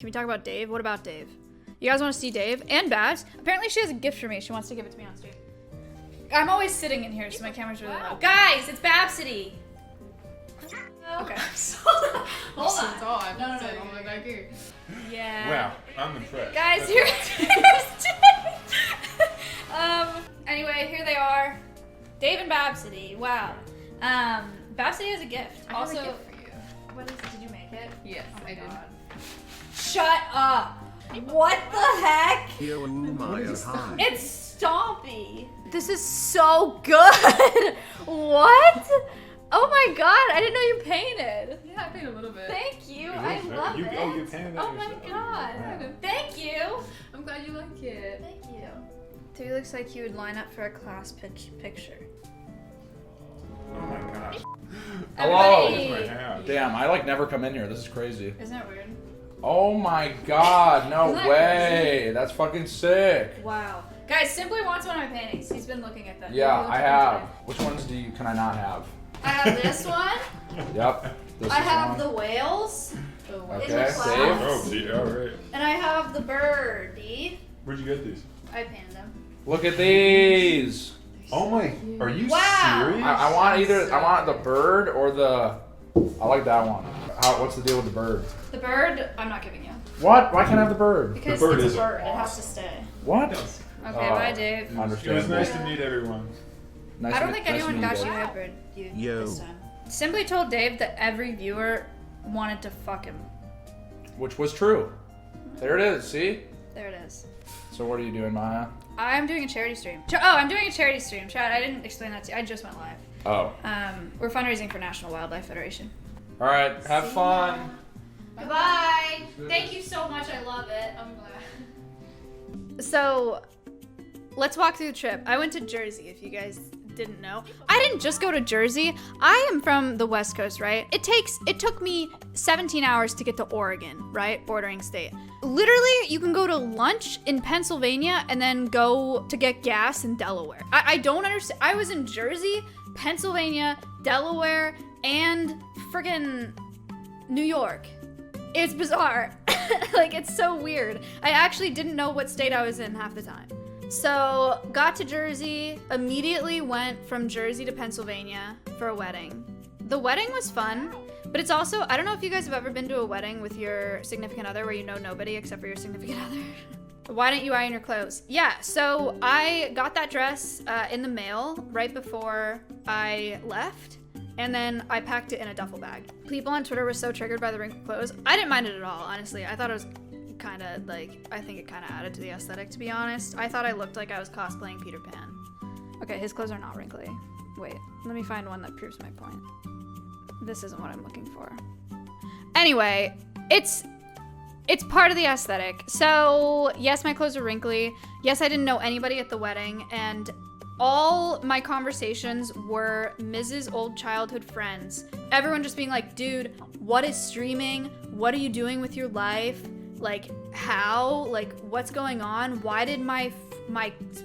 Can we talk about Dave? What about Dave? You guys want to see Dave? And Babs? Apparently she has a gift for me. She wants to give it to me on stream. I'm always sitting in here, so my camera's really low. Guys, it's Babbsity! Okay. Hold on. No. I'm back here. Yeah. Wow, I'm impressed. Guys, That's here it is. Anyway, here they are. Dave and Babbsity. Wow. Babbsity has a gift. I also, have a gift for you. What is it? Did you make it? Yes, Oh my I did. God. Shut up. What the heck? It's Stompy. This is so good. What? Oh my god, I didn't know you painted. Yeah, I painted a little bit. Thank you. I love it. Oh, you painted that Oh my yourself. god. Wow. Thank you. I'm glad you like it. Thank you. Dude looks like he would line up for a class picture. Oh my gosh. Hello. Everybody. That's my house. Damn, I like never come in here. This is crazy. Isn't that weird? Oh my god, no Isn't that way. That's fucking sick. Wow. Guys, Simply wants one of my paintings. He's been looking at them. Yeah, He I looked have. at them Which ones can I not have? today. I have this one. Yep. This I is have one. the whales. Okay, in the Dave. class. Oh, see, all right. And I have the birdie. Where'd you get these? I painted them. Look at these. Oh my, are you Wow. serious? I want the bird or the. I like that one. What's the deal with the bird? The bird, I'm not giving you. What? Why can't I have the bird? Because bird it's is a bird. It has to stay. What? Okay, Oh. bye, Dave. It was Understandable. nice to meet everyone. Nice I to don't meet- think nice to anyone meet got you you guys. hypered you Yo. this time. Simply told Dave that every viewer wanted to fuck him. Which was true. There it is. See? There it is. So what are you doing, Maya? I'm doing a charity stream. I'm doing a charity stream. Chad, I didn't explain that to you. I just went live. Oh. We're fundraising for National Wildlife Federation. All right. Have fun. Goodbye. Thank you so much. I love it. I'm glad. So, let's walk through the trip. I went to Jersey, if you guys didn't know. I didn't just go to Jersey. I am from the West Coast, right? It took me 17 hours to get to Oregon, right? Bordering state. Literally, you can go to lunch in Pennsylvania and then go to get gas in Delaware. I don't understand. I was in Jersey, Pennsylvania, Delaware, and friggin' New York. It's bizarre. Like, it's so weird. I actually didn't know what state I was in half the time. So, got to Jersey, immediately went from Jersey to Pennsylvania for a wedding. The wedding was fun, but it's also, I don't know if you guys have ever been to a wedding with your significant other where you know nobody except for your significant other. Why didn't you iron your clothes? Yeah, so I got that dress in the mail right before I left. And then I packed it in a duffel bag. People on Twitter were so triggered by the wrinkled clothes. I didn't mind it at all, honestly. I thought it was kind of like, I think it kind of added to the aesthetic, to be honest. I thought I looked like I was cosplaying Peter Pan. Okay, his clothes are not wrinkly. Wait, let me find one that proves my point. This isn't what I'm looking for. Anyway, it's part of the aesthetic. So, yes, my clothes are wrinkly. Yes, I didn't know anybody at the wedding, and all my conversations were Mrs. Old Childhood Friends. Everyone just being like, dude, what is streaming? What are you doing with your life? Like, how? Like, what's going on? Why did my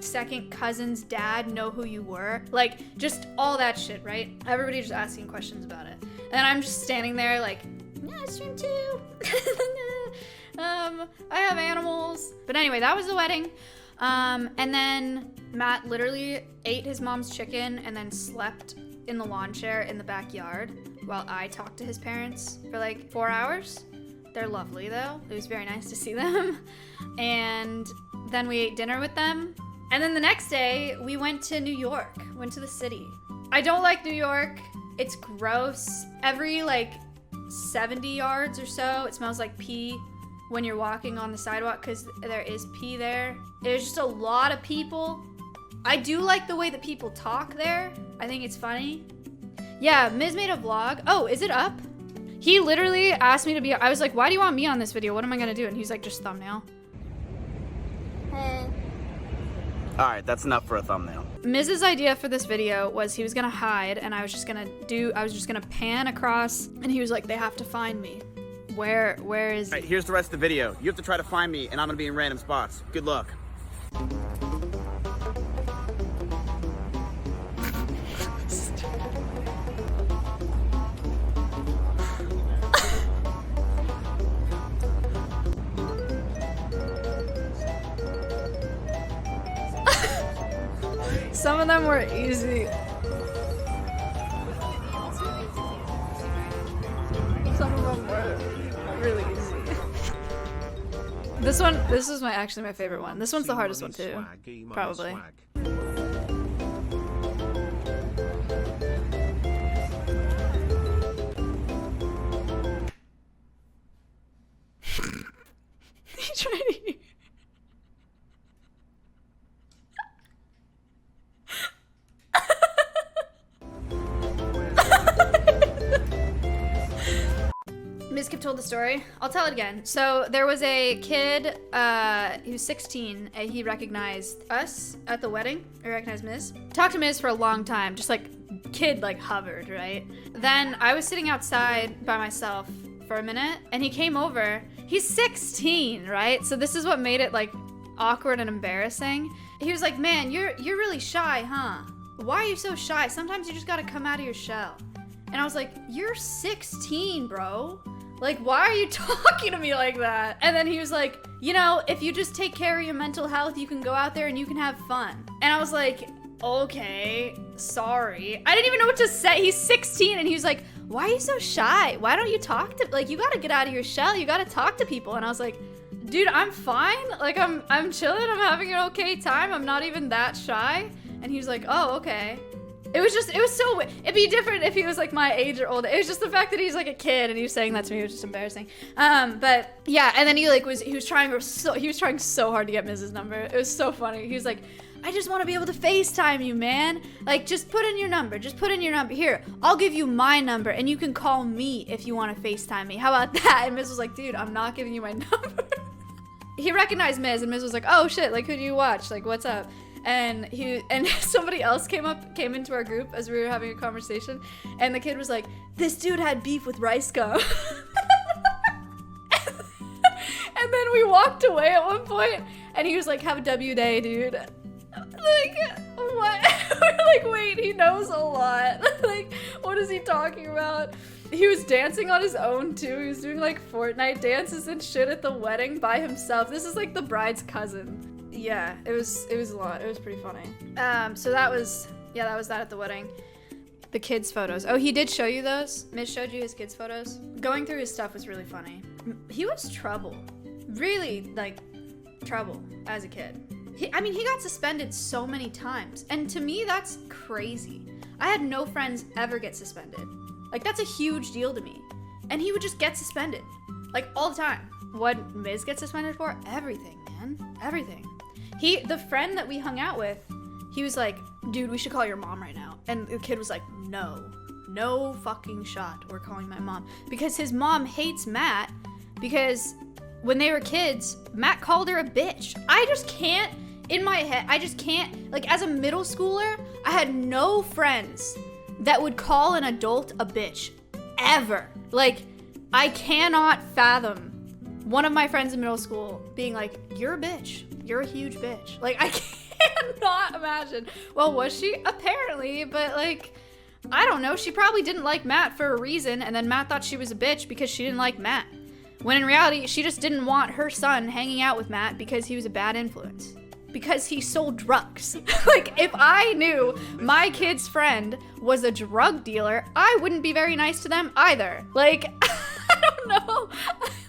second cousin's dad know who you were? Like, just all that shit, right? Everybody just asking questions about it. And I'm just standing there like, yeah, I stream too. I have animals. But anyway, that was the wedding. And then Matt literally ate his mom's chicken and then slept in the lawn chair in the backyard while I talked to his parents for like 4 hours. They're lovely though. It was very nice to see them. And then we ate dinner with them. And then the next day we went to New York, went to the city. I don't like New York. It's gross. Every like 70 yards or so, it smells like pee when you're walking on the sidewalk because there is pee there. There's just a lot of people. I do like the way that people talk there. I think it's funny. Yeah, Miz made a vlog. Oh, is it up? He literally asked me to be, I was like, why do you want me on this video? What am I gonna do? And he's like, just thumbnail. Alright, that's enough for a thumbnail. Miz's idea for this video was he was gonna hide and I was just gonna pan across and he was like, they have to find me. Where is he? Alright, here's the rest of the video. You have to try to find me, and I'm gonna be in random spots. Good luck. Some of them were easy. Some of them were really easy. This is actually my favorite one. This one's the hardest one too, probably. He's ready. Mizkif told the story. I'll tell it again. So there was a kid, he was 16, and he recognized us at the wedding. He recognized Miz. Talked to Miz for a long time, just like kid like hovered, right? Then I was sitting outside by myself for a minute, and he came over. He's 16, right? So this is what made it like awkward and embarrassing. He was like, man, you're really shy, huh? Why are you so shy? Sometimes you just gotta come out of your shell. And I was like, you're 16, bro. Like, why are you talking to me like that? And then he was like, you know, if you just take care of your mental health, you can go out there and you can have fun. And I was like, okay, sorry. I didn't even know what to say. He's 16 and he was like, why are you so shy? Why don't you talk to, like, you gotta get out of your shell. You gotta talk to people. And I was like, dude, I'm fine. Like, I'm chilling. I'm having an okay time. I'm not even that shy. And he was like, oh, okay. It was so, it'd be different if he was like my age or older. It was just the fact that he's like a kid and he was saying that to me was just embarrassing. But yeah, and then he was trying so hard to get Miz's number. It was so funny. He was like, I just want to be able to FaceTime you, man. Like, just put in your number. Just put in your number. Here, I'll give you my number and you can call me if you want to FaceTime me. How about that? And Miz was like, dude, I'm not giving you my number. He recognized Miz and Miz was like, oh shit, like, who do you watch? Like, what's up? And somebody else came into our group as we were having a conversation, and the kid was like, this dude had beef with Rice Gum. And then we walked away at one point, and he was like, have a W day, dude. Like, what? We're like, wait, he knows a lot. Like, what is he talking about? He was dancing on his own too. He was doing like Fortnite dances and shit at the wedding by himself. This is like the bride's cousin. Yeah, it was a lot. It was pretty funny. So that was that at the wedding. The kids' photos. Oh, he did show you those? Miz showed you his kids' photos? Going through his stuff was really funny. He was trouble. Really, like, trouble as a kid. He got suspended so many times. And to me, that's crazy. I had no friends ever get suspended. Like, that's a huge deal to me. And he would just get suspended. Like, all the time. What Miz gets suspended for? Everything, man. Everything. The friend that we hung out with, he was like, dude, we should call your mom right now. And the kid was like, no fucking shot. We're calling my mom. Because his mom hates Matt because when they were kids, Matt called her a bitch. I just can't, in my head, like, as a middle schooler, I had no friends that would call an adult a bitch. Ever. Like, I cannot fathom one of my friends in middle school being like, you're a bitch. You're a huge bitch. Like, I cannot imagine. Well, was she? Apparently, but like, I don't know. She probably didn't like Matt for a reason, and then Matt thought she was a bitch because she didn't like Matt. When in reality, she just didn't want her son hanging out with Matt because he was a bad influence. Because he sold drugs. Like, if I knew my kid's friend was a drug dealer, I wouldn't be very nice to them either. Like, I don't know.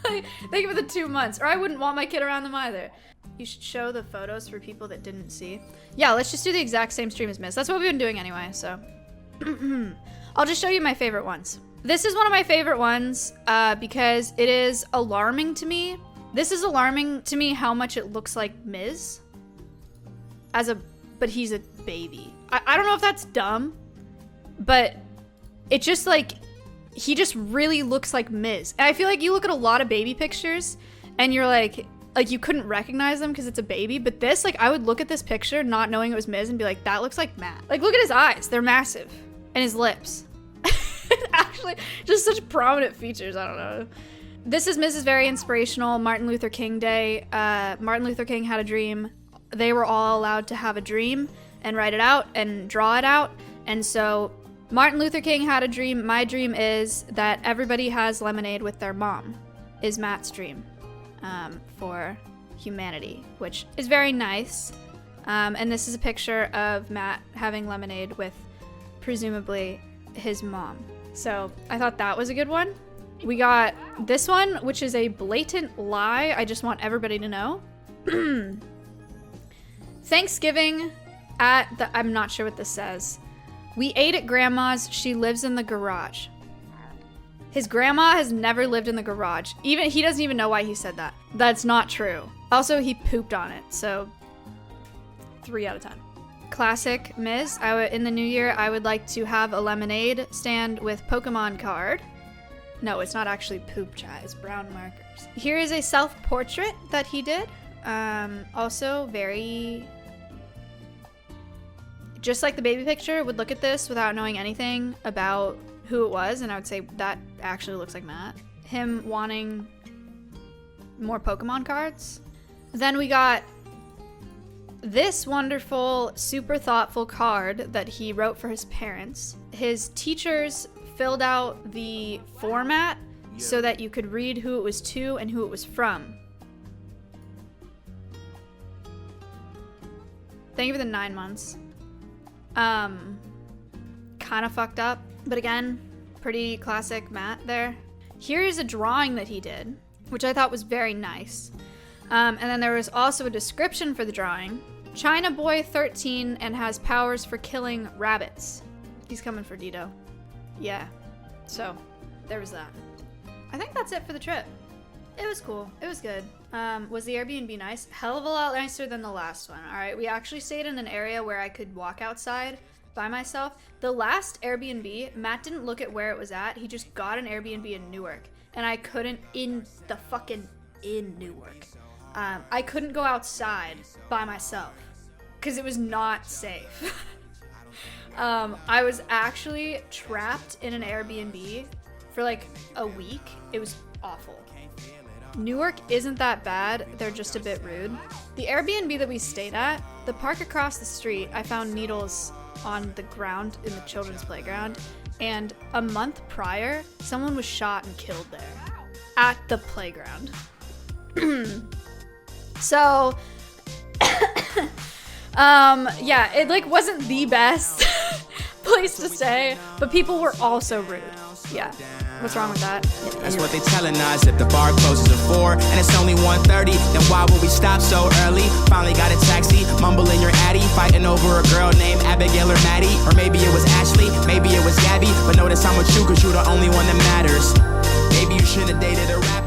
Like, think of the 2 months. Or I wouldn't want my kid around them either. You should show the photos for people that didn't see. Yeah, let's just do the exact same stream as Miz. That's what we've been doing anyway, so. I'll just show you my favorite ones. This is one of my favorite ones because it is alarming to me. This is alarming to me how much it looks like Miz. But he's a baby. I don't know if that's dumb, but it just like, he just really looks like Miz. And I feel like you look at a lot of baby pictures and you're like you couldn't recognize them because it's a baby, but this, like, I would look at this picture not knowing it was Miz and be like, that looks like Matt. Like, look at his eyes, they're massive. And his lips. Actually, just such prominent features, I don't know. This is Miz is very inspirational. Martin Luther King Day. Martin Luther King had a dream. They were all allowed to have a dream and write it out and draw it out. And so Martin Luther King had a dream. My dream is that everybody has lemonade with their mom, is Matt's dream. For humanity, which is very nice. And this is a picture of Matt having lemonade with presumably his mom. So I thought that was a good one. We got this one, which is a blatant lie. I just want everybody to know. Thanksgiving at the, I'm not sure what this says. We ate at grandma's. She lives in the garage. His grandma has never lived in the garage. Even he doesn't even know why he said that. That's not true. Also, he pooped on it. So 3 out of 10. Classic Miz. In the new year, I would like to have a lemonade stand with Pokemon card. No, it's not actually poop, chat. It's brown markers. Here is a self-portrait that he did. Also very... Just like the baby picture, would look at this without knowing anything about who it was, and I would say that actually looks like Matt. Him wanting more Pokemon cards. Then we got this wonderful, super thoughtful card that he wrote for his parents. His teachers filled out the format so that you could read who it was to and who it was from. Thank you for the 9 months. Kind of fucked up, but again, pretty classic Matt there. Here is a drawing that he did, which I thought was very nice. And then there was also a description for the drawing. China boy 13 and has powers for killing rabbits. He's coming for Dito. Yeah, so there was that. I think that's it for the trip. It was cool. It was good. Was the Airbnb nice? Hell of a lot nicer than the last one. All right, we actually stayed in an area where I could walk outside by myself. The last Airbnb, Matt didn't look at where it was at. He just got an Airbnb in Newark, and I couldn't in Newark. I couldn't go outside by myself because it was not safe. I was actually trapped in an Airbnb for like a week. It was awful. Newark isn't that bad, they're just a bit rude. The Airbnb that we stayed at, the park across the street, I found needles on the ground in the children's playground, and a month prior, someone was shot and killed there at the playground. So, yeah, it like wasn't the best place to stay, but people were also rude. Yeah. What's wrong with that? That's what they telling us. If the bar closes at 4 and it's only 1:30, then why would we stop so early? Finally got a taxi, mumbling your addy, fighting over a girl named Abigail or Maddie, or maybe it was Ashley, maybe it was Gabby. But notice I'm with you 'cause you're the only one that matters. Maybe you should have dated a rapper.